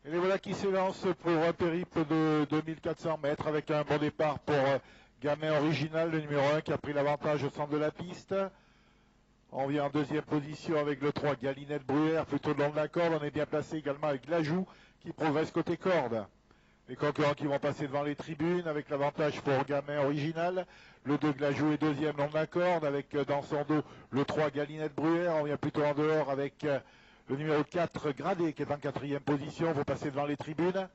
Et les voilà qui s'élancent pour un périple de 2400 mètres avec un bon départ pour Gamin Original, le numéro 1 qui a pris l'avantage au centre de la piste. On vient en deuxième position avec le 3 Galinette Bruyère, plutôt le long de la corde. On est bien placé également avec Glajou qui progresse côté corde. Les concurrents qui vont passer devant les tribunes avec l'avantage pour Gamin Original. Le 2 Glajou est deuxième long de la corde avec dans son dos le 3 Galinette Bruyère. On vient plutôt en dehors avec le numéro 4 Gradé qui est en quatrième position. Vous passez devant les tribunes.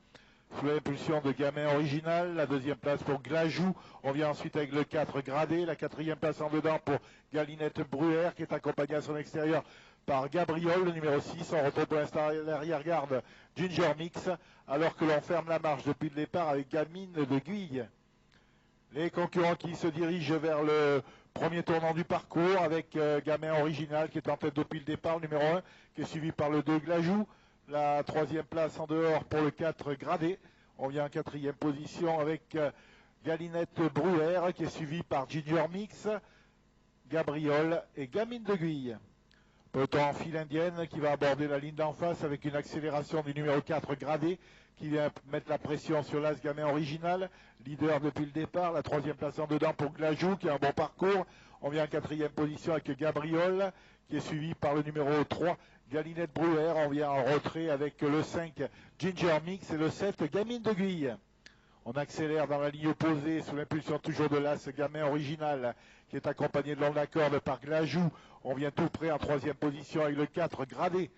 Sous l'impulsion de Gamin Original, la deuxième place pour Glajou. On vient ensuite avec le 4 Gradé, la quatrième place en dedans pour Galinette Bruyère qui est accompagnée à son extérieur par Gabriol, le numéro 6. On retrouve pour l'instant l'arrière-garde Ginger Mix, alors que l'on ferme la marche depuis le départ avec Gamine de Guille. Les concurrents qui se dirigent vers le premier tournant du parcours avec Gamin Original qui est en tête depuis le départ, le numéro 1, qui est suivi par le 2 Glajou. La troisième place en dehors pour le 4 Gradé. On vient en quatrième position avec Galinette Bruyère qui est suivi par Ginger Mix, Gabriol et Gamine de Guille. Peloton en file indienne qui va aborder la ligne d'en face avec une accélération du numéro 4 Gradé qui vient mettre la pression sur l'As Gamin Original, leader depuis le départ. La troisième place en dedans pour Glajou qui a un bon parcours. On vient en quatrième position avec Gabriol qui est suivi par le numéro 3 Galinette Bruyère. On vient en retrait avec le 5 Ginger Mix et le 7 Gamine de Guille. On accélère dans la ligne opposée sous l'impulsion toujours de l'As Gamin Original qui est accompagné de long de la corde par Glajou. On vient tout près en troisième position avec le 4 Gradé.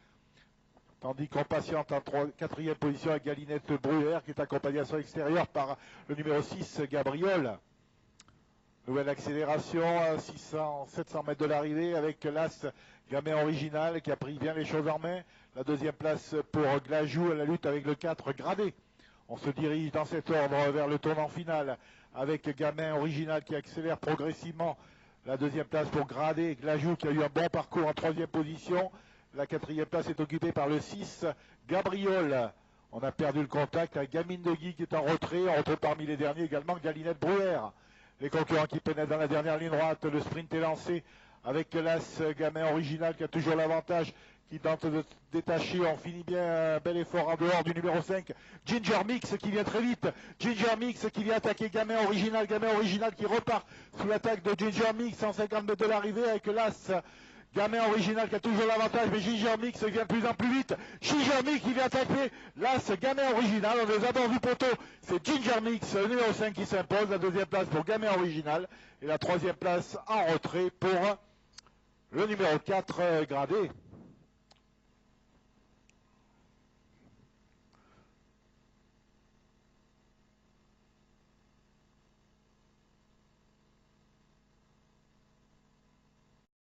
Tandis qu'on patiente en quatrième position avec Galinette Bruyère qui est accompagné à son extérieur par le numéro 6 Gabriol. Nouvelle accélération à 700 mètres de l'arrivée avec l'As Gamin Original qui a pris bien les choses en main. La deuxième place pour Glajou à la lutte avec le 4 Gradé. On se dirige dans cet ordre vers le tournant final avec Gamin Original qui accélère progressivement. La deuxième place pour Gradé, Glajou qui a eu un bon parcours en troisième position. La quatrième place est occupée par le 6 Gabriol. On a perdu le contact avec Gamine de Guy qui est en retrait. On retrouve parmi les derniers également Galinette Bruyère. Les concurrents qui pénètrent dans la dernière ligne droite. Le sprint est lancé avec l'As Gamin Original qui a toujours l'avantage, qui tente de se détacher. On finit bien un bel effort en dehors du numéro 5. Ginger Mix qui vient très vite. Ginger Mix qui vient attaquer Gamin Original. Gamin Original qui repart sous l'attaque de Ginger Mix. 150 mètres de l'arrivée avec l'As Gamin Original qui a toujours l'avantage, mais Ginger Mix vient de plus en plus vite. Ginger Mix qui vient attaquer l'As Gamin Original. On les abords du poteau. C'est Ginger Mix, le numéro 5 qui s'impose. La deuxième place pour Gamin Original. Et la troisième place en retrait pour le numéro 4 Gradé.